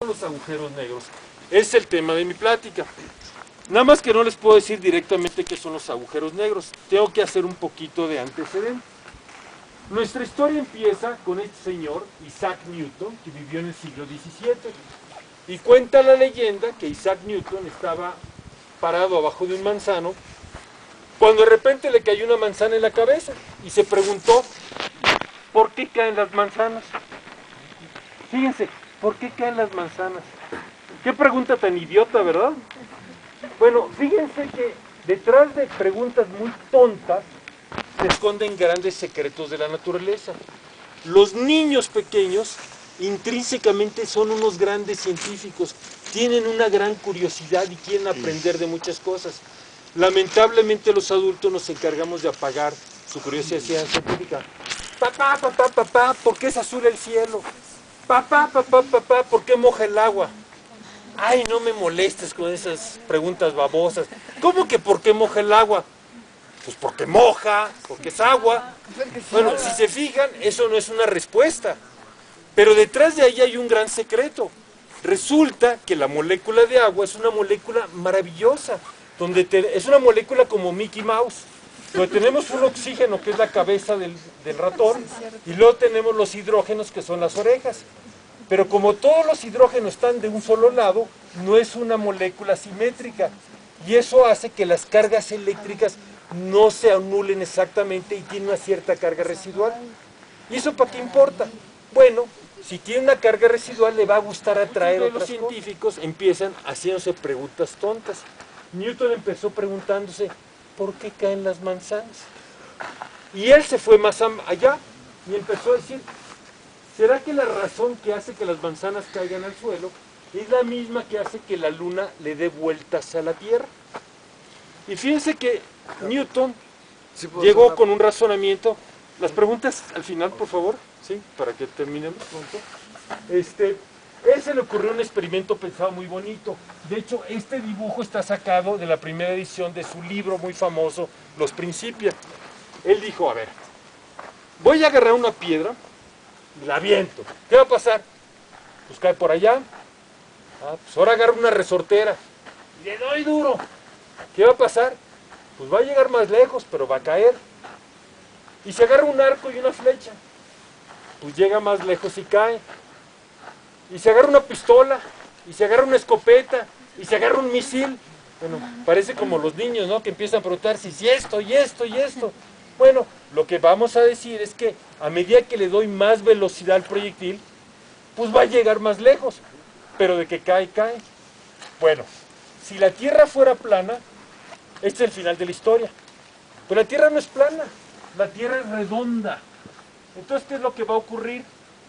Los agujeros negros. Es el tema de mi plática. Nada más que no les puedo decir directamente qué son los agujeros negros. Tengo que hacer un poquito de antecedente. Nuestra historia empieza con este señor, Isaac Newton, que vivió en el siglo XVII. Y cuenta la leyenda que Isaac Newton estaba parado abajo de un manzano, cuando de repente le cayó una manzana en la cabeza y se preguntó, ¿por qué caen las manzanas? Fíjense, ¿por qué caen las manzanas? Qué pregunta tan idiota, ¿verdad? Bueno, fíjense que detrás de preguntas muy tontas se esconden grandes secretos de la naturaleza. Los niños pequeños intrínsecamente son unos grandes científicos, tienen una gran curiosidad y quieren aprender de muchas cosas. Lamentablemente los adultos nos encargamos de apagar su curiosidad científica. Papá, papá, papá, ¿por qué es azul el cielo? Papá, papá, papá, ¿por qué moja el agua? Ay, no me molestes con esas preguntas babosas. ¿Cómo que por qué moja el agua? Pues porque moja, porque es agua. Bueno, si se fijan, eso no es una respuesta. Pero detrás de ahí hay un gran secreto. Resulta que la molécula de agua es una molécula maravillosa, es una molécula como Mickey Mouse, donde tenemos un oxígeno que es la cabeza del ratón y luego tenemos los hidrógenos que son las orejas. Pero como todos los hidrógenos están de un solo lado, no es una molécula simétrica y eso hace que las cargas eléctricas no se anulen exactamente y tiene una cierta carga residual. ¿Y eso para qué importa? Bueno, si tiene una carga residual le va a gustar atraer a otros científicos, empiezan haciéndose preguntas tontas. Newton empezó preguntándose, ¿por qué caen las manzanas? Y él se fue más allá y empezó a decir, ¿será que la razón que hace que las manzanas caigan al suelo es la misma que hace que la luna le dé vueltas a la Tierra? Y fíjense que Newton llegó con un razonamiento. Las preguntas al final, por favor, ¿sí? Para que terminemos pronto. Él se le ocurrió un experimento pensado muy bonito. De hecho, este dibujo está sacado de la primera edición de su libro muy famoso, Los Principia. Él dijo, a ver, voy a agarrar una piedra, la aviento. ¿Qué va a pasar? Pues cae por allá. Pues ahora agarro una resortera y le doy duro. ¿Qué va a pasar? Pues va a llegar más lejos, pero va a caer. Y si agarra un arco y una flecha, pues llega más lejos y cae. Y se agarra una pistola, y se agarra una escopeta, y se agarra un misil. Bueno, parece como los niños, ¿no? Que empiezan a preguntar si esto, y esto, y esto. Bueno, lo que vamos a decir es que a medida que le doy más velocidad al proyectil, pues va a llegar más lejos. Pero de que cae, cae. Bueno, si la Tierra fuera plana, este es el final de la historia. Pero la Tierra no es plana, la Tierra es redonda. Entonces, ¿qué es lo que va a ocurrir?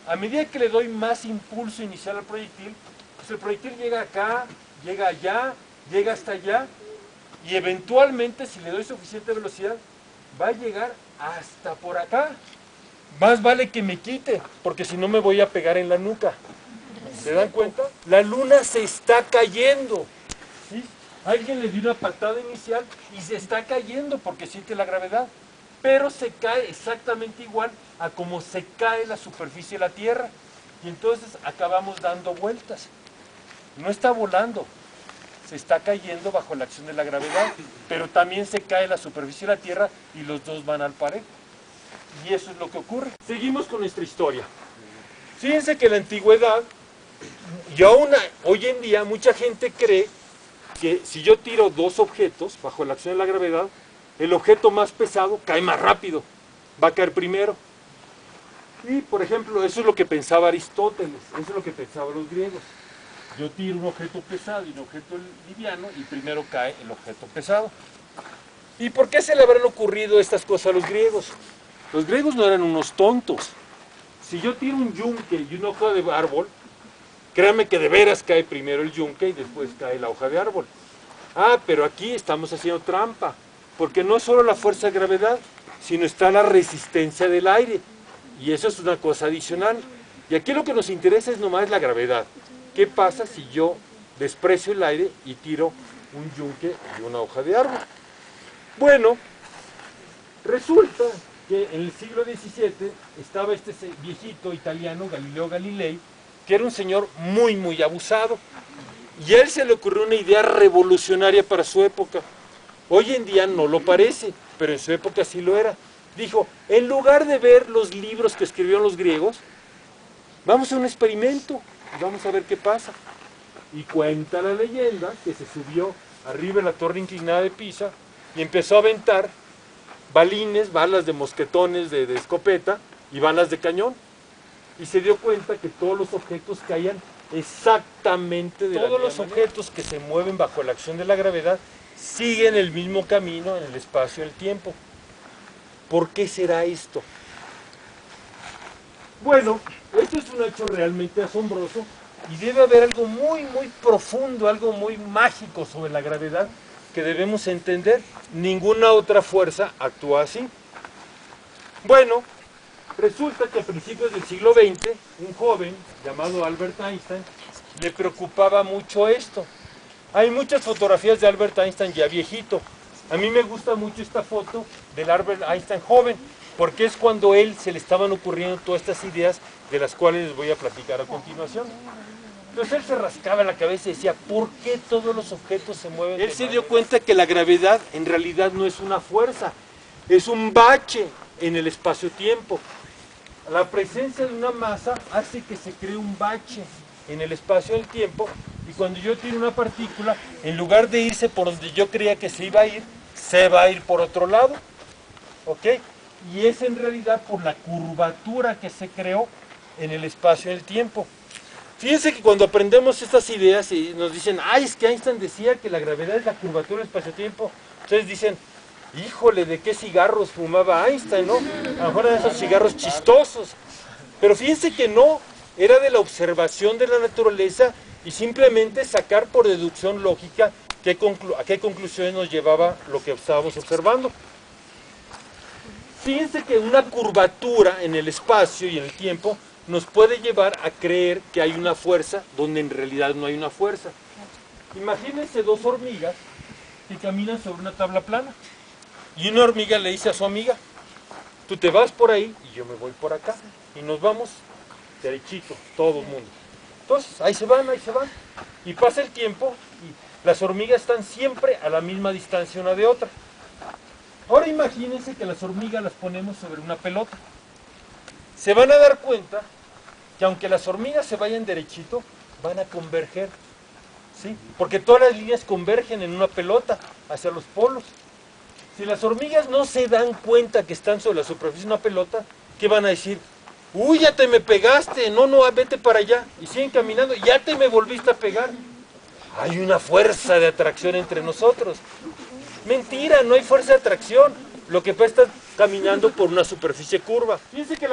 A medida que le doy más impulso inicial al proyectil, pues el proyectil llega acá, llega allá, llega hasta allá, y eventualmente, si le doy suficiente velocidad, va a llegar hasta por acá. Más vale que me quite, porque si no me voy a pegar en la nuca. ¿Se dan cuenta? La luna se está cayendo. ¿Sí? Alguien le dio una patada inicial y se está cayendo porque siente la gravedad. Pero se cae exactamente igual a como se cae la superficie de la Tierra. Y entonces acabamos dando vueltas. No está volando, se está cayendo bajo la acción de la gravedad, pero también se cae la superficie de la Tierra y los dos van al parejo. Y eso es lo que ocurre. Seguimos con nuestra historia. Fíjense que en la antigüedad, y aún hoy en día, mucha gente cree que si yo tiro dos objetos bajo la acción de la gravedad, el objeto más pesado cae más rápido, va a caer primero. Y, por ejemplo, eso es lo que pensaba Aristóteles, eso es lo que pensaban los griegos. Yo tiro un objeto pesado y un objeto liviano y primero cae el objeto pesado. ¿Y por qué se le habrán ocurrido estas cosas a los griegos? Los griegos no eran unos tontos. Si yo tiro un yunque y una hoja de árbol, créanme que de veras cae primero el yunque y después cae la hoja de árbol. Pero aquí estamos haciendo trampa. Porque no es solo la fuerza de gravedad, sino está la resistencia del aire. Y eso es una cosa adicional. Y aquí lo que nos interesa es nomás la gravedad. ¿Qué pasa si yo desprecio el aire y tiro un yunque y una hoja de árbol? Bueno, resulta que en el siglo XVII estaba este viejito italiano, Galileo Galilei, que era un señor muy abusado. Y a él se le ocurrió una idea revolucionaria para su época. Hoy en día no lo parece, pero en su época sí lo era. Dijo, en lugar de ver los libros que escribieron los griegos, vamos a un experimento y vamos a ver qué pasa. Y cuenta la leyenda que se subió arriba de la torre inclinada de Pisa y empezó a aventar balines, balas de mosquetones de escopeta y balas de cañón. Y se dio cuenta que todos los objetos caían exactamente de la misma manera. Todos los objetos que se mueven bajo la acción de la gravedad siguen el mismo camino en el espacio y el tiempo. ¿Por qué será esto? Bueno, esto es un hecho realmente asombroso y debe haber algo muy profundo, algo muy mágico sobre la gravedad que debemos entender. Ninguna otra fuerza actúa así. Bueno, resulta que a principios del siglo XX, un joven llamado Albert Einstein le preocupaba mucho esto. Hay muchas fotografías de Albert Einstein ya viejito. A mí me gusta mucho esta foto del Albert Einstein joven, porque es cuando él se le estaban ocurriendo todas estas ideas de las cuales les voy a platicar a continuación. Entonces él se rascaba la cabeza y decía, ¿por qué todos los objetos se mueven? Él se dio cuenta que la gravedad en realidad no es una fuerza, es un bache en el espacio-tiempo. La presencia de una masa hace que se cree un bache en el espacio del tiempo, y cuando yo tiro una partícula, en lugar de irse por donde yo creía que se iba a ir por otro lado, ¿ok? Y es en realidad por la curvatura que se creó en el espacio del tiempo. Fíjense que cuando aprendemos estas ideas y nos dicen, ay, es que Einstein decía que la gravedad es la curvatura del espacio-tiempo, entonces dicen, híjole, ¿de qué cigarros fumaba Einstein, no? A lo mejor eran esos cigarros chistosos. Pero fíjense que no, era de la observación de la naturaleza y simplemente sacar por deducción lógica a qué conclusiones nos llevaba lo que estábamos observando. Fíjense que una curvatura en el espacio y en el tiempo nos puede llevar a creer que hay una fuerza donde en realidad no hay una fuerza. Imagínense dos hormigas que caminan sobre una tabla plana. Y una hormiga le dice a su amiga, tú te vas por ahí y yo me voy por acá. Y nos vamos derechito, todo el mundo. Entonces, ahí se van. Y pasa el tiempo y las hormigas están siempre a la misma distancia una de otra. Ahora imagínense que las hormigas las ponemos sobre una pelota. Se van a dar cuenta que aunque las hormigas se vayan derechito, van a converger. ¿Sí? Porque todas las líneas convergen en una pelota hacia los polos. Si las hormigas no se dan cuenta que están sobre la superficie de una pelota, ¿qué van a decir? Uy, ya te me pegaste, no, vete para allá. Y siguen caminando, ya te me volviste a pegar. Hay una fuerza de atracción entre nosotros. Mentira, no hay fuerza de atracción. Lo que pasa es que estás caminando por una superficie curva. Fíjense que